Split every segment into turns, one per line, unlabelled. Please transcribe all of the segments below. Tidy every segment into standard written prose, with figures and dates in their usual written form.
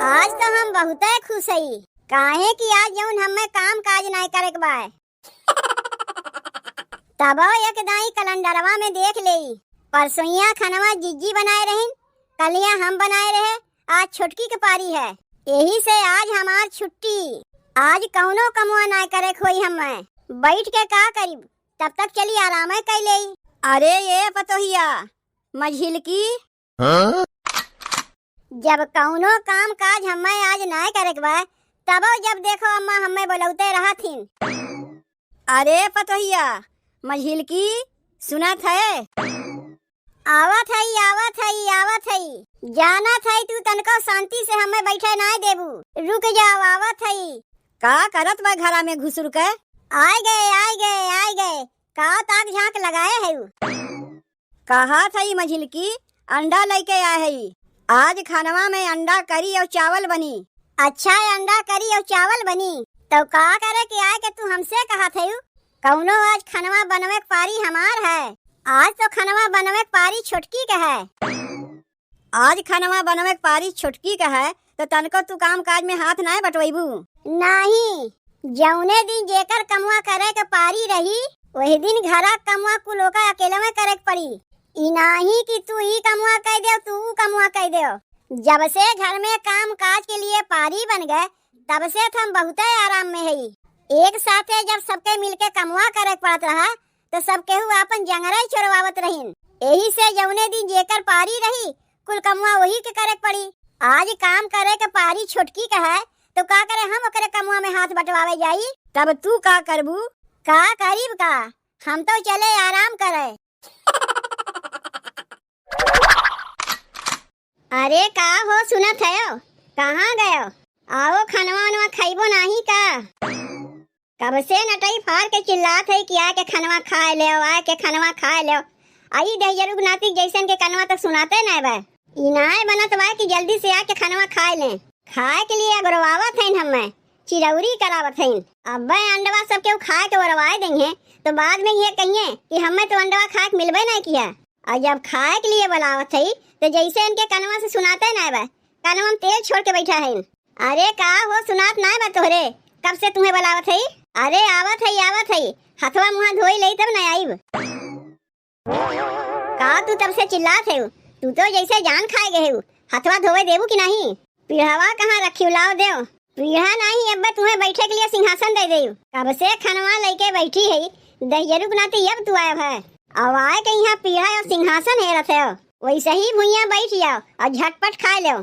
आज तो हम बहुत खुश हई काहे कि आज जौन हमें काम काज नहीं करे के बा तब एक दाई कैलेंडरवा में देख लेई परसोइया खनवा जिज्जी बनाए रही, कलिया हम बनाए रहे, आज छुटकी के पारी है, यही से आज हमार छुट्टी। आज कौनो कमुआ नहीं करे खोई हमें बैठ के का करी, तब तक चली आराम कर लेई। अरे ये पतोहिया मझिलकी जब कौनो काम काज हमें आज नहीं करे के बा तब जब देखो अम्मा हमें बुलौते रहा थीन। अरे पतोहिया मझिलकी सुनत है? आवत हई जाना था तू तनको शांति से हमें बैठे नहीं देबू, रुक जाओ आवत हई। का करत बा घरा में घुसुर के? आए गए का ताक झांक लगाए है? कहा था मझिलकी अंडा लेके आए है, आज खानवा में अंडा करी और चावल बनी। अच्छा अंडा करी और चावल बनी तो का करे कि आए के तू हमसे कहा थे कौनो आज खनवा बनवे पारी हमार है, आज तो खनवा बनवे पारी छुटकी का है। आज खनवा बनवे पारी छुटकी का है तो तनको तू काम काज में हाथ नहीं बटवेबू? नहीं, जौने दिन जेकर कमुआ करे के पारी रही वही दिन घरा कमुआ कुलो का अकेले में करे पड़ी। ई नहीं कि तू ही कमुआ कह दे तू कमुआ कह दे। जब से घर में काम काज के लिए पारी बन गए तब से हम बहुत आराम में है। एक साथे जब सबके मिलके कमुआ करे पड़त रहा तो सब केहू अपन जंगरा चोरवावत रहीन, यही से जौने दिन जेकर पारी रही कुल कमुआ वही के करे पड़ी। आज काम करे के पारी छुटकी का है तो का करे हम ओकरे कमुआ में हाथ बटवावे जाई? तब तू का करबू? का करीब का हम तो चले आराम करे। अरे का हो सुनत है? कहाँ गयो? आओ खनवा वनवा खाइबो नहीं का? कब से नटई फाड़ के चिल्लात है कि आके खनवा खाए ले, आके खनवा खाए ले। आई दहियरू नाती जैसन के कनवा तक सुनाते नहीं बा। इनाय बनत बा कि जल्दी से आके खनवा खाए ले। खाए के लिए अगरवावत हैं हमें, चिरौरी करावत हैं। अब अंडवा सब के खाए के वरवाए देंगे तो बाद में ये कहिए कि हमें तो अंडवा खाए के मिलबे नहीं किया। और जब खाए के लिए बुलावत है तो जैसे इनके कनवा से सुनाते नहीं बा, कनवा में तेल छोड़ के बैठा है। अरे का हो सुनात नहीं बा तोहरे? कब से तुम्हें बुलावत है? अरे आवत है हथवा मुँह धोई ले तब नहीं आई। का तू तब से चिल्लात है? तू तो जैसे जान खाए गए हो, हथवा धोवे देबू कि नहीं? पीढ़ावा कहाँ रखी लाओ देव? पीढ़ा नहीं अब तुम्हें बैठे के लिए सिंहासन दे दे। कब से खनवा लेके बैठी है दहियरू नाती अब तू आया है। अब आए के यहाँ पीढ़ा और सिंहासन है रथे हो, वैसे ही भुइया बैठ जाओ और झटपट खा लो।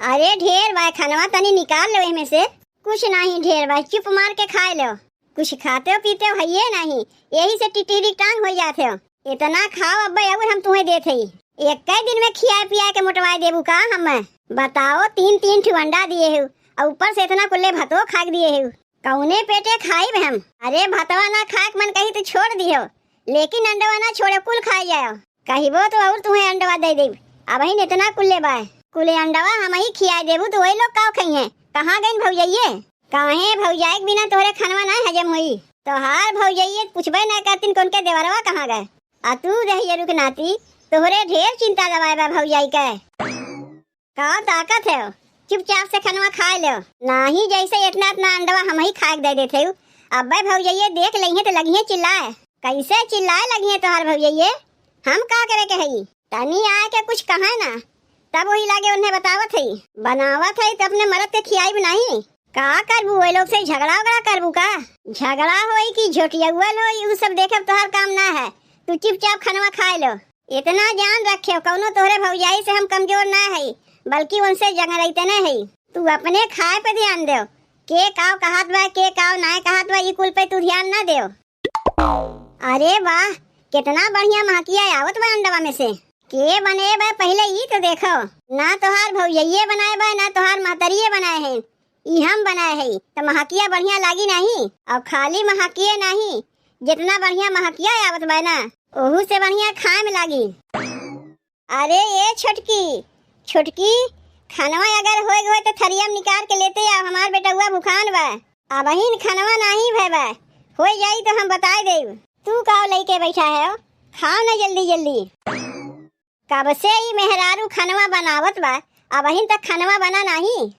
अरे ढेर बा खनवा तनी निकाल लो में से। कुछ नहीं ढेर बा, चुप मार के खा लो। कुछ खाते हो पीते हो है नहीं, यही से टिटिरी टांग हो जाते हो। इतना खाओ अब हम तुम्हें देते ही एक कई दिन में खिया पिया के मोटवाए देबू का हमें? बताओ 3-3 ठू अंडा दिए हो और ऊपर से इतना कुल्ले भतो खा दिए हो, कौने पेटे खाई हम? अरे भतवा ना खाक मन कही तो छोड़ दियो, लेकिन अंडवा ना छोड़े कुल खाई जाओ। कहिबो तो और तुम्हें अंडवा दे देब। अब ही इतना कुल्ले बाय कुले अंडवा हम ही खिया देबू तो वही लोग का खाइए। कहाँ गई भौजाइये? काहे भौजाई के बिना तोहरे खनवा ना हजम हुई? तोहार भौजाइये पूछबे ना करतीन कौन के देवरवा कहाँ गए? आ तू दहियरू के नाती तोहरे ढेर चिंता दवाए बा भौजाई के। का ताकत है? चुपचाप से खनवा खा लो, नहीं जैसे इतना अंडवा हम ही खा के दे देते। अब भौजाइये देख लेंगे तो लगिए चिल्लाए। कैसे चिल्लाए लगिए तोहार भौजाइये? हम का करे के हई? तनी आए के कुछ कहा ना तब वही लागे उन्हें बतावत है बनावत है तो अपने मरद के खियाई नहीं। का करबू वो लोग से झगड़ा वगड़ा करबू का? झगड़ा होई कि झोटियाउल होई वो सब देखे तोहर काम ना है। तू चुपचाप खनवा खा लो। इतना जान रखे कौनो तोहरे भौजाई से हम कमजोर ना है, बल्कि उनसे जंगरैते न है। तू अपने खाए पे ध्यान दो, के काव कहत बा के काव ना कहत बा ई कुल पे तू ध्यान ना दो। अरे वाह कितना बढ़िया महकिया आवत बा अंडवा में से। के बने बा पहले ई तो देखो, ना तोहार भौजाइये बनाए बा ना तोहार महतरिये बनाए हैं, ई हम बनाए है तो महकिया बढ़िया लागी नहीं। और खाली महकिये नहीं, जितना बढ़िया महकिया आवत बा ना ओहू से बढ़िया खाए में लागी। अरे ये छुटकी खनवा अगर होए गए तो थरिया में निकाल के लेते आओ, हमार बेटा हुआ भूखान बा। अब ही खनवा नहीं भय बा, हो जाई तो हम बताए देव। तू का लेके बैठा है? खाओ ना जल्दी जल्दी। कब से ही मेहरारू खनवा बनावत बा अब अहिन तक खानवा बना नहीं।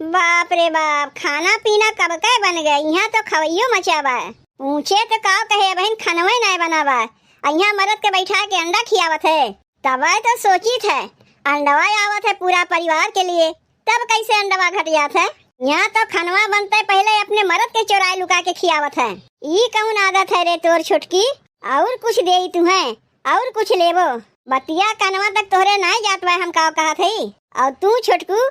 बाप रे बाप, खाना पीना कब के बन गए, यहाँ तो खवैयो मचावा। पूछे तो का कहे बहन खानवा नहीं बनावा, यहाँ मरद के बैठा के अंडा खियावत है। तब तो सोची थे अंडवा आवत है पूरा परिवार के लिए, तब कैसे अंडवा घट जात है। यहाँ तो खानवा बनते पहले अपने मरद के चोराए लुका के खियावत है। ई कौन आदत है रे तोर छुटकी, और कुछ दे तुम्हें और कुछ लेबो। बतिया कनवा तक तोहरे नहीं जात बा, हम का कहा थी। और तू छुटकू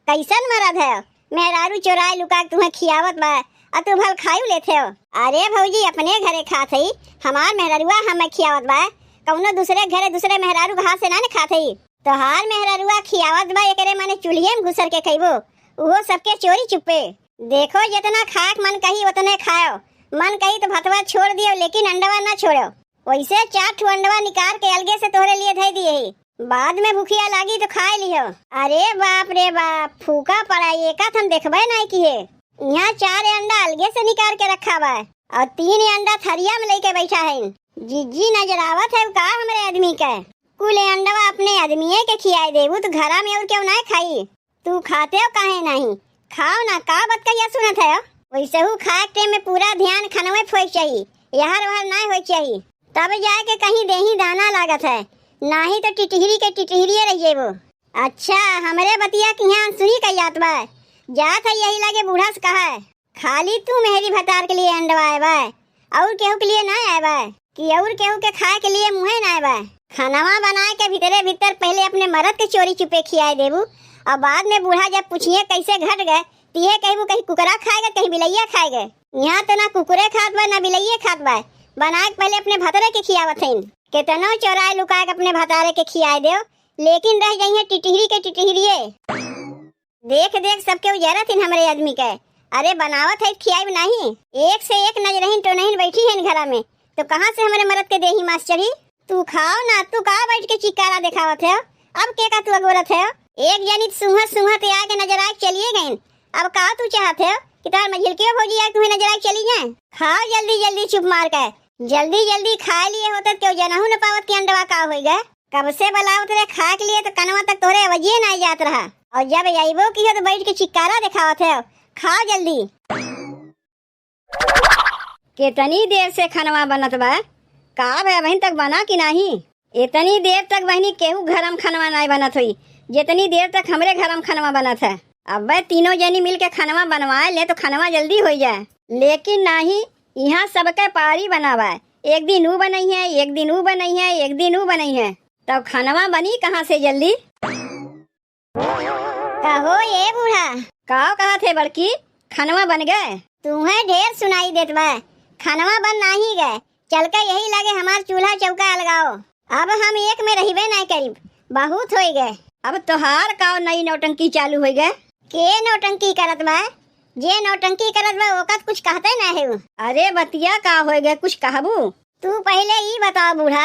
कैसन मरद है, मेहरारू चोराए लुका तुम्हें खियावत बा और तू भल खायू लेते हो। अरे भौजी अपने घरे खात ही, हमार मेहरारुआ हमें खियावत बा, कौनो दूसरे घरे दूसरे मेहरारू घास से ना खात ही। तोहार मेहरारुआ खियावत बा एकरे माने चूल्हे में घुसर के खइबो, वो सबके चोरी चुपे। देखो जितना खाक मन कही उतने खाओ, मन कही तो भतवा छोड़ दियो लेकिन अंडवा ना छोड़ो। वैसे 4 ठो अंडवा निकाल के अलगे से तोहरे लिए धै दिए ही, बाद में भूखिया लागी तो खाए लियो। अरे बाप रे बाप, फूका पड़ा एक हम देखबे नहीं किए। यहाँ 4 अंडा अलगे से निकाल के रखा बा और 3 अंडा थरिया में लेके बैठा है। जीजी नजर आवत है का हमारे आदमी के। कुल अंडवा अपने आदमी के खियाई देबू तो घरा में और क्यों नहीं खाई। तू खाते हो काहे नहीं, खाओ ना, का बात कहिया सुनत है। वैसे हु खाए के में पूरा ध्यान खानवे फोक चाहिए, यहर वहर नहीं हो चाहिए, तब जाके कहीं देही दाना लागत है, नहीं तो टिटहरी के टिटहरिये रहिए वो। अच्छा हमारे बतिया की यहाँ सुनी का जात बा, जात है यही लगे बूढ़ा से कहा खाली तू मेहरी भतार के लिए अंडवा आए बा और केहू के लिए ना आए बा, कि और केहू के खाए के लिए मुँहे ना आए बा। खानवा बनाए के भीतरे भीतर पहले अपने मरद के चोरी चुपे खियाए देबू और बाद में बूढ़ा जब पूछिए कैसे घट गए तिहे कहबू कहीं कुकरा खाएगा कहीं बिलैया खाएगा। यहाँ तो ना कुकुरे खात बा ना बिलैये खात बा, बना के पहले अपने भतरे के खियावत है। कितनो चोराए लुका के अपने भतारे के खियाए दो, लेकिन रह जाइए टिटहरी के टिटहरिये। देख देख सबके उजरा थी हमारे आदमी के। अरे बनावत है खियाई नहीं, एक से एक नजरहीन तो नहीं बैठी है घर में, तो कहाँ से हमारे मरद के देही मास चढ़ी। तू खाओ ना, तू कहाँ बैठ के चिकारा दिखावत है, अब के का तू अगोरत है। एक जनी सुंघत सुंघत आके नजर आके चलिए गए, अब का तू चाहते हो कि तार मझिल के भौजी आके तुम्हें नजर आके चली जाए। खाओ जल्दी जल्दी चुप मार के, जल्दी जल्दी खा लिए होता क्यों जनहू न पावत की अंडवा का हो गए। कब से बलावत रे खा के लिए तो कनवा तक तोरे अवजिए नहीं जात रहा, और जब आइबो की हो तो बैठ के चिकारा दिखावत है। खाओ जल्दी। कितनी देर से खानवा बनत बा, का बहन तक बना कि नहीं। इतनी देर तक बहनी केहू घरम खानवा नहीं बनत हुई जितनी देर तक हमरे घरम खानवा बनत है। अब तीनों जनी मिल के खानवा बनवाए ले तो खानवा जल्दी हो जाए, लेकिन नहीं, यहाँ सबके पारी बनावा है। एक दिन वो बनई है, एक दिन वो बनई है, एक दिन वो बनई है, तब खानवा बनी कहाँ से जल्दी। कहो ये बूढ़ा, का कहा थे बड़की खानवा बन गए। तुम्हें ढेर सुनाई देत बा, खानवा बन नहीं गए, चल के यही लगे हमार चूल्हा चौका अलगाओ। अब हम एक में रहिबे नहीं करीब, बहुत हो गए। अब तोहार का नई नौटंकी चालू हो गए। के नौटंकी करत बा, जे नौटंकी करत बा ओकत कुछ कहते ना है। अरे बतिया का हो गए, कुछ कहबू। तू पहले ही बताओ बूढ़ा,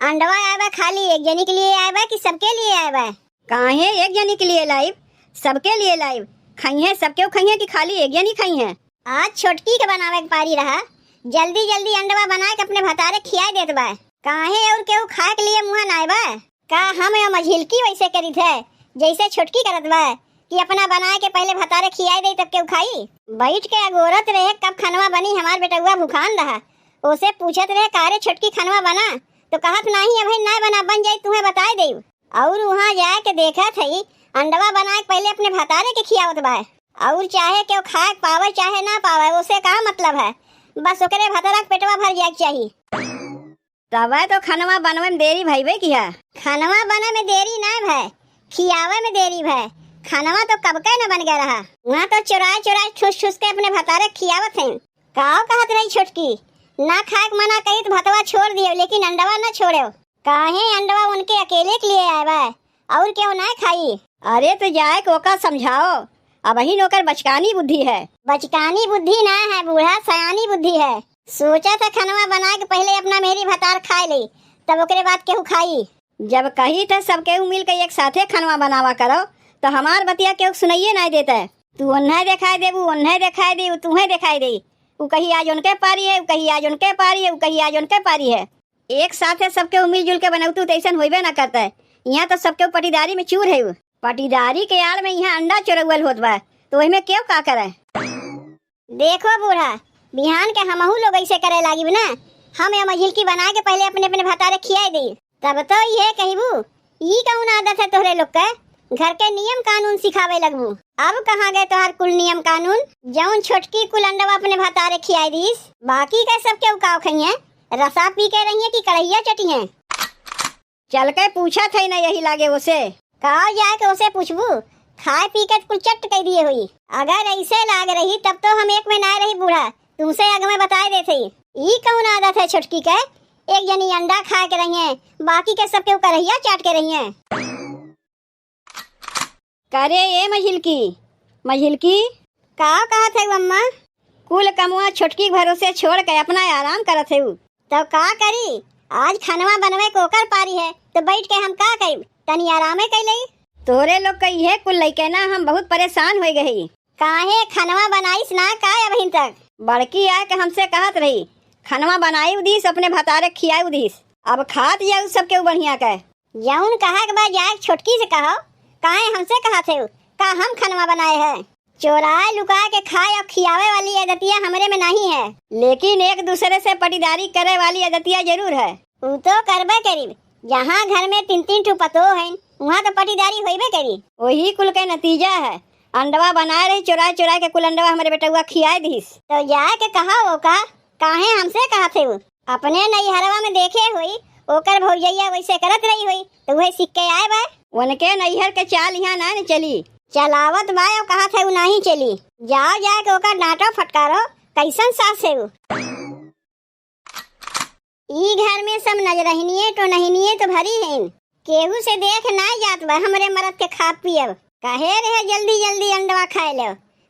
अंडवा आए बा खाली एक जनी के लिए आए बा कि सबके लिए आए बा। काहे एक जनी के लिए लाइव, सबके लिए लाइव। खाई है सबके खाई है कि खाली एक जनी खाई है। आज छोटकी के बनावे के पारी रहा, जल्दी जल्दी अंडवा बना के अपने भतारे खिया देत बा। काहे और केहू खाए के लिए मुँह ना आए बा। का हम मझिलकी वैसे करी थे जैसे छोटकी करत बा कि अपना बना के पहले भतारे खियाई दे तब केहू खाई। बैठ के अगोरत रहे कब खनवा बनी, हमार बेटुआ भूखान रहा, उसे पूछत रहे कारे छोटकी खनवा बना, तो कहत नहीं अभी ना बना, बन जाये तुम्हें बताए दे। और वहाँ जाए के देखा थी अंडवा बना के पहले अपने भतारे के खियावत बा, और चाहे केहू खाए पावे चाहे ना पावे उसे का मतलब है, बस ओकरे भतारा के पेटवा भर जाए चाहिए। तब तो खनवा बनवे में देरी भइबे किया। खनवा बने में देरी ना भाई, खियावे में देरी भाई। खानवा तो कब का न बन गया रहा, वहाँ तो चुराए चुराए ठुस ठुस के अपने भतारे खियावत हैं। काओ कहत रही छोटकी, ना खाए मना कही तो भतवा छोड़ दियो, लेकिन अंडवा न छोड़ो। काहे अंडवा उनके अकेले के लिए आए बा और क्यों ना खाई। अरे तो जाए को का समझाओ, अब ही नौकर बचकानी बुद्धि है। बचकानी बुद्धि ना है बूढ़ा, सयानी बुद्धि है। सोचा था खनवा बना के पहले अपना मेरी भतार खाए ली, तब ओकरे बाद केहू खाई। जब कही था सब केहू मिल के एक साथे खनवा बनावा करो, तो हमार बतिया केहू सुनाइए नहीं देता है। तू उन्हें दिखाई दे, वो उन्हें दिखाई दे, वो तुम्हें दिखाई दे। वो कही आज उनके पारी है, वो कही आज उनके पारी है, वो कही आज उनके पारी है। एक साथ है सबके मिलजुल के बनौतू तो ऐसा होबे ना करता है। यहाँ तो सबके पटीदारी में चूर है। पटीदारी के आड़ में यहाँ अंडा चोरवल होत बा तो वही में क्यों का करे। देखो बूढ़ा, बिहान के हमहू लोग ऐसे करे लागी ना। हम या मझिलकी बना के पहले अपने अपने भतारे खियाई दी, तब तो ये कहबू ई कौन आदत है तोहरे लोग के, घर के नियम कानून सिखावे लगबू। अब कहाँ गए तोहर कुल नियम कानून? जौन छोटकी कुल अंडवा अपने भतारे खियाई दीस, बाकी के सब के उकाव खइए, रसा पी के रहिए कि कढ़ैया चटी है। चल के पूछा थे ना यही लागे उसे, कहा जाए के उसे पूछबू। खाए पी के कुल चट कह दिए हुई। अगर ऐसे लाग रही तब तो हम एक में ना रही बूढ़ा, तुमसे आगे में बता देते। ई कौन आदत है छोटकी के, एक जनी अंडा खा के रही है, बाकी के सब के कढ़ैया चाट के रही है। करे ये मझिलकी का कहा थे अम्मा? कुल कमुआ छोटकी भरोसे छोड़ के अपना आराम करत है। तो का करी, आज खानवा बनवे को कर पारी है तो बैठ के हम का करी, तनी आरामे कर लई। तोरे लोग कही है कुल लइके ना हम बहुत परेशान हो गई। काहे खनवा बनाईस ना का अभी तक? बड़की आ के हमसे कहत रही खनवा बनाई उदीस, अपने भतारे खियाई उदीस। अब खात जाऊ सबके बढ़िया के। जौन कहा के बाद जाए छोटकी से कहो, काहे हमसे कहा थे का हम खनवा बनाए है? चोराए लुका के खाए और खियावे वाली आदतियाँ हमरे में नहीं है, लेकिन एक दूसरे से पटीदारी करे वाली आदतियाँ जरूर है। तू तो करबे करीब, जहाँ घर में 3-3 ठो पतो है वहाँ तो पटीदारी होइबे करी। वही कुल के नतीजा है। अंडवा बनाए रही चुरा के कुल अंडवा हमारे बेटुआ खियाए दीस। तो जाए के कहा वो का काहे हमसे कहा थे? वो अपने नैहरवा में देखे हुई ओकर भौजैया वैसे करत रही हुई तो वही सीख के आए बा। उनके नैहर के चाल यहाँ ना चली, चलावत बा और कहा थे वो नहीं चली। जाओ जाए के ओकर डांटो फटकारो, कैसन सास है वो। ई घर में सब नजरहिनिये तो नहिनिये तो भरी है, केहू से देख ना जात बा हमरे मरद के खा पियब। कहे रहे जल्दी जल्दी अंडवा खाए लो,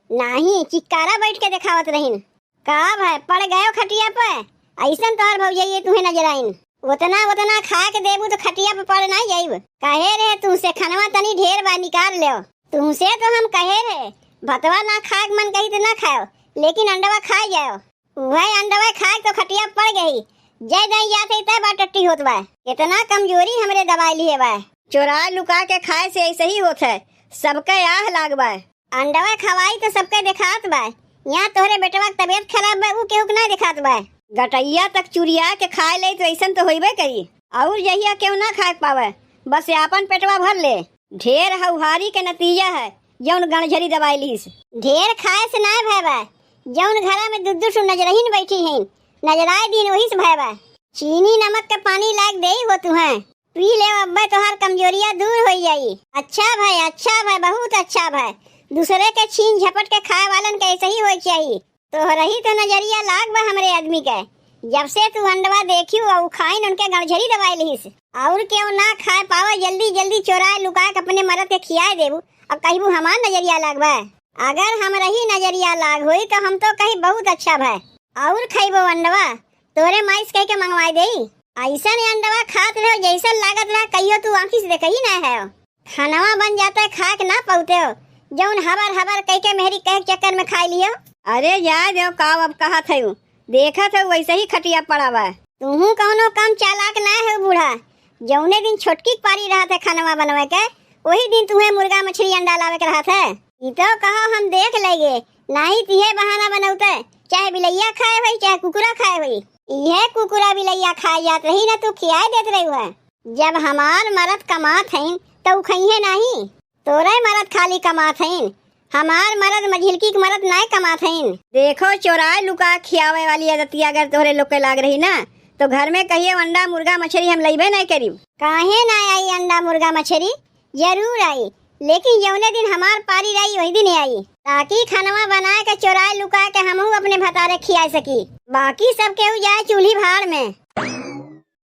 नहीं चिक्कारा बैठ के दिखावत रहीन। का भाई पड़ गए खटिया पे, ऐसन तोहर भौजैया तुम्हें नजर आइन। उतना खा के देबू तो खटिया पे पड़ नहीं जाइब। कहे रहे तुमसे खनवा तनी ढेर बा निकाल लो। तुमसे तो हम कहे रहे भतवा ना खाए मन कही तो ना खाओ, लेकिन अंडवा खा जाओ। वह अंडवा खाए तो खटिया पड़ गई, जय दई जाते तय बा टट्टी होत बा। इतना कमजोरी हमरे दवाई लिए बा। चोरा लुका के खाए से ऐसे ही होत है, सबके आह लाग बा। अंडवा खवाई तो सबके दिखात बा, यहाँ तोहरे बेटवा की तबीयत खराब बा ऊ केहू ना दिखात बा। गटैया तक चुरिया के खाए ले तो ऐसा तो होइबे करी, और जहिया क्यों ना खा पावे, बस आपन पेटवा भर ले। ढेर हौहारी के नतीजा है जौन गणझरी दवाई लीस। ढेर खाए से ना भय बा, जौन घरा में दुद्दू सु नजरहीन बैठी हैं, नजराए दिन वही से भय बा। चीनी नमक के पानी लाग दे हो तुहे, पी ले अब्बे तोहर कमजोरिया दूर हो जाई। अच्छा भाई बहुत अच्छा भाई। दूसरे के छीन झपट के खाए वालन के ऐसे ही हो चाहिए। तो रही तो नजरिया लाग बा हमरे आदमी के, जब से तू अंडवा देखियो और खाइन उनके गणझरी दवाई लीस। और क्यों ना खाए पावा, जल्दी जल्दी चोराए लुका के अपने मरद के खियाए देबू और कहबू हमार नजरिया लाग बा। अगर हमरा ही नजरिया लाग हुई तो हम तो कही बहुत अच्छा भाई। और खइबो अंडवा तोरे माइस कह के मंगवाई देई। ऐसा नहीं अंडवा खात रहो जैसा लागत रहा कहियो तू आंखी से देखही ना है। खानवा बन जाता है खा के ना पाते हो, जौन हबर कह के मेहरी कह के चक्कर में खा लियो। अरे जा दो का अब कहा थे देखा था वैसे ही खटिया पड़ा बा। तू कौनो काम चालाक ना है बूढ़ा, जौने दिन छोटकी पारी रहा था खानवा बनवे के वही दिन तुम्हें मुर्गा मछली अंडा लावे के रहा था। ई तो कहा हम देख लेंगे, नहीं तिहे बहाना बनौते, चाहे बिलैया खाए हुई चाहे कुकुरा खाए हुई। यह कुकुरा बिलैया खाए जात रही ना तू खियाए देत रही है। जब हमार मरद कमात हैं तो खइहे नहीं, तोरे मरद खाली कमात हैं, हमार मरद मझिलकी के मरद नहीं कमात हैं। देखो चोराए लुका खियावे वाली आदतिया अगर तोरे लोग के लाग रही ना तो घर में कहिए अंडा मुर्गा मछली हम लइबे नहीं करी। काहे ना आई अंडा मुर्गा मछली? जरूर आई, लेकिन जौने दिन हमार पारी रही वही दिन आई, ताकि खानवा बना के चोराए लुका के हमहू अपने भतारे खिया सकी। बाकी सब केहू जाए चूल्ही भाड़ में।